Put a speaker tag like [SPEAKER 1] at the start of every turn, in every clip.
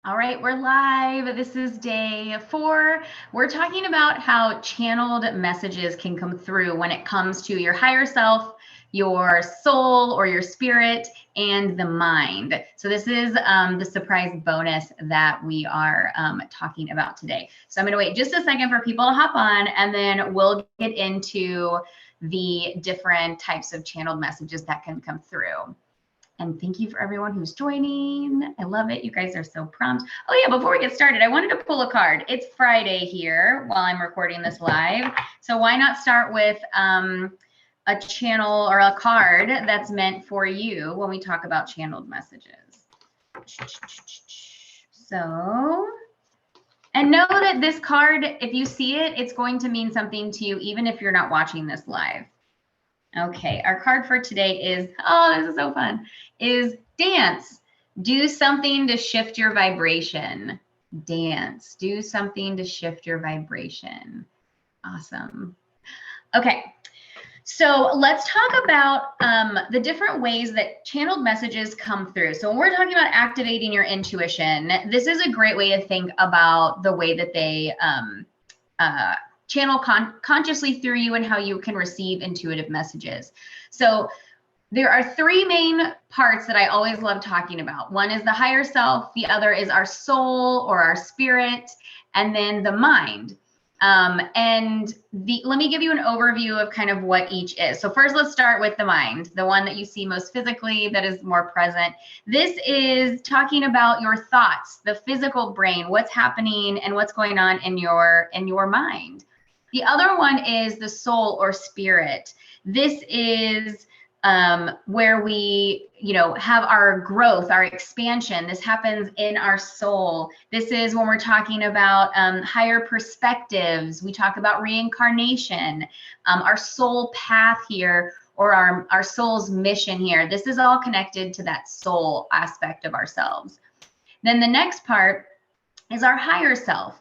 [SPEAKER 1] All right, we're live. This is day 4. We're talking about how channeled messages can come through when it comes to your higher self, your soul or your spirit, and the mind. So this is the surprise bonus that we are talking about today. So I'm going to wait just a second for people to hop on, and then we'll get into the different types of channeled messages that can come through. And thank you for everyone who's joining. I love it. You guys are so prompt. Oh yeah, before we get started, I wanted to pull a card. It's Friday here while I'm recording this live. So why not start with a channel or a card that's meant for you when we talk about channeled messages. So, and know that this card, if you see it, it's going to mean something to you even if you're not watching this live. Okay, our card for today is, oh, this is so fun, is dance. Do something to shift your vibration. Dance. Do something to shift your vibration. Awesome. Okay, so let's talk about the different ways that channeled messages come through. So when we're talking about activating your intuition, this is a great way to think about the way that they channel consciously through you and how you can receive intuitive messages. So there are 3 main parts that I always love talking about. One is the higher self, the other is our soul or our spirit, and then the mind. Let me give you an overview of kind of what each is. So first, let's start with the mind, the one that you see most physically, that is more present. This is talking about your thoughts, the physical brain, what's happening and what's going on in your mind. The other one is the soul or spirit. This is where we, have our growth, our expansion. This happens in our soul. This is when we're talking about higher perspectives. We talk about reincarnation, our soul path here, or our soul's mission here. This is all connected to that soul aspect of ourselves. Then the next part is our higher self.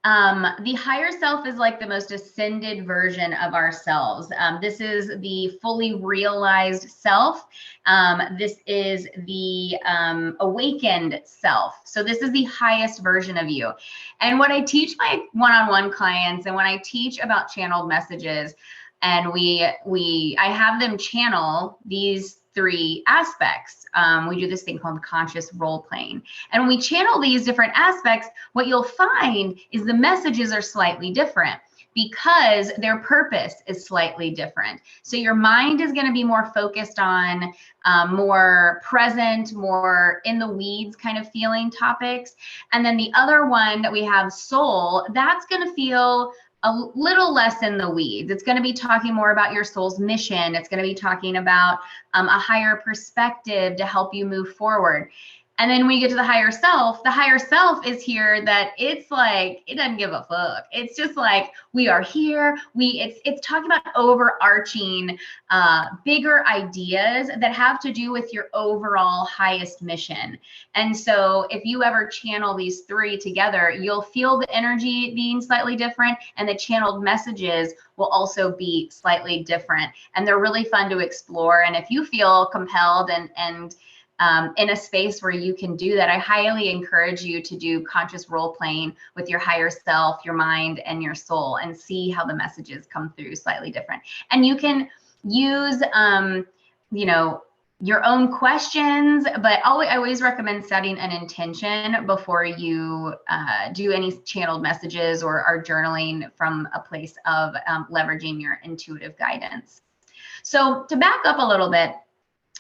[SPEAKER 1] The higher self is like the most ascended version of ourselves. This is the fully realized self. This is the awakened self. So this is the highest version of you. And what I teach my one-on-one clients, and when I teach about channeled messages, and I have them channel these 3 aspects. We do this thing called conscious role playing. And when we channel these different aspects, what you'll find is the messages are slightly different because their purpose is slightly different. So your mind is going to be more focused on more present, more in the weeds kind of feeling topics. And then the other one that we have, soul, that's going to feel a little less in the weeds. It's going to be talking more about your soul's mission. It's going to be talking about a higher perspective to help you move forward. And then when you get to the higher self is here that it's like, it doesn't give a fuck. It's just like, we are here. It's talking about overarching, bigger ideas that have to do with your overall highest mission. And so if you ever channel these 3 together, you'll feel the energy being slightly different, and the channeled messages will also be slightly different. And they're really fun to explore. And if you feel compelled and in a space where you can do that, I highly encourage you to do conscious role playing with your higher self, your mind, and your soul, and see how the messages come through slightly different. And you can use, your own questions, but I always recommend setting an intention before you do any channeled messages or are journaling from a place of leveraging your intuitive guidance. So to back up a little bit,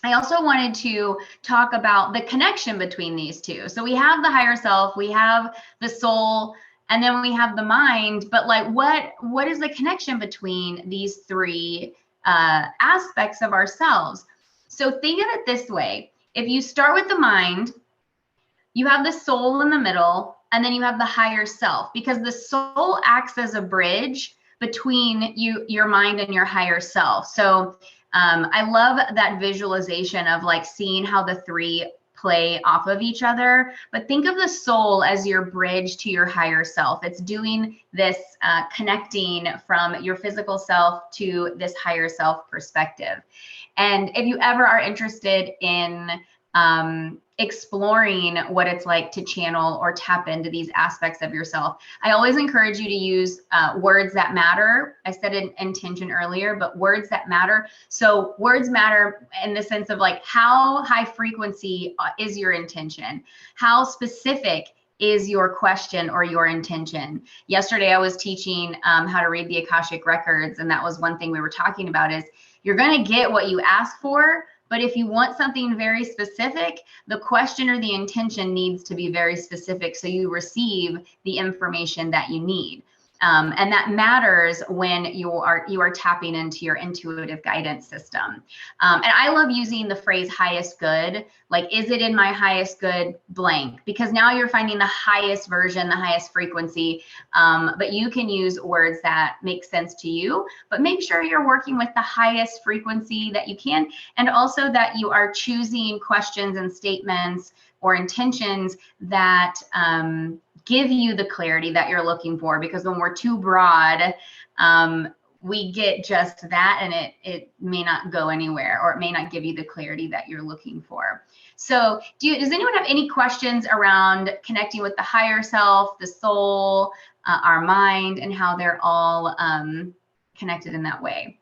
[SPEAKER 1] I also wanted to talk about the connection between these 2. So we have the higher self, we have the soul, and then we have the mind. But like, what is the connection between these 3 aspects of ourselves? So think of it this way. If you start with the mind, you have the soul in the middle, and then you have the higher self, because the soul acts as a bridge between your mind and your higher self. So I love that visualization of like seeing how the 3 play off of each other, but think of the soul as your bridge to your higher self. It's doing this connecting from your physical self to this higher self perspective. And if you ever are interested in exploring what it's like to channel or tap into these aspects of yourself. I always encourage you to use words that matter. I said intention earlier, but words that matter. So words matter in the sense of like, how high frequency is your intention? How specific is your question or your intention? Yesterday, I was teaching how to read the Akashic Records, and that was one thing we were talking about is you're going to get what you ask for, but if you want something very specific, the question or the intention needs to be very specific so you receive the information that you need. And that matters when you are tapping into your intuitive guidance system. And I love using the phrase highest good, like, is it in my highest good blank? Because now you're finding the highest version, the highest frequency, but you can use words that make sense to you, but make sure you're working with the highest frequency that you can, and also that you are choosing questions and statements or intentions that give you the clarity that you're looking for, because when we're too broad, we get just that, and it may not go anywhere, or it may not give you the clarity that you're looking for. So does anyone have any questions around connecting with the higher self, the soul, our mind, and how they're all connected in that way?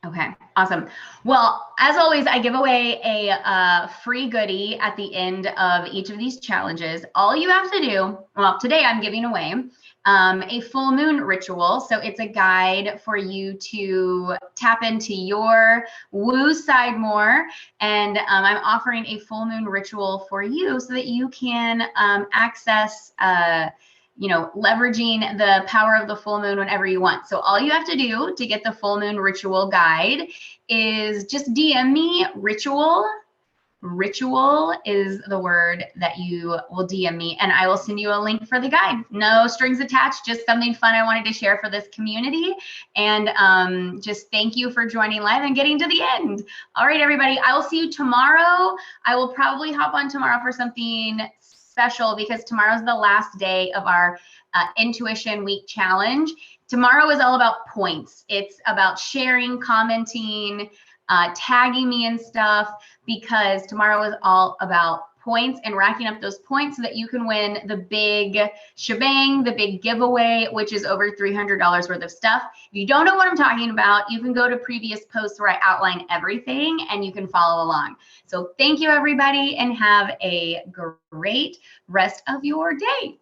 [SPEAKER 1] Okay, awesome. Well, as always, I give away a free goodie at the end of each of these challenges. All you have to do, well, today I'm giving away a full moon ritual. So it's a guide for you to tap into your woo side more. And I'm offering a full moon ritual for you so that you can access leveraging the power of the full moon whenever you want. So all you have to do to get the full moon ritual guide is just DM me ritual. Ritual is the word that you will DM me, and I will send you a link for the guide. No strings attached, just something fun I wanted to share for this community. And just thank you for joining live and getting to the end. All right, everybody, I will see you tomorrow. I will probably hop on tomorrow for something special because tomorrow's the last day of our Intuition Week challenge. Tomorrow is all about points. It's about sharing, commenting, tagging me and stuff, because tomorrow is all about points and racking up those points so that you can win the big shebang, the big giveaway, which is over $300 worth of stuff. If you don't know what I'm talking about, you can go to previous posts where I outline everything and you can follow along. So thank you, everybody, and have a great rest of your day.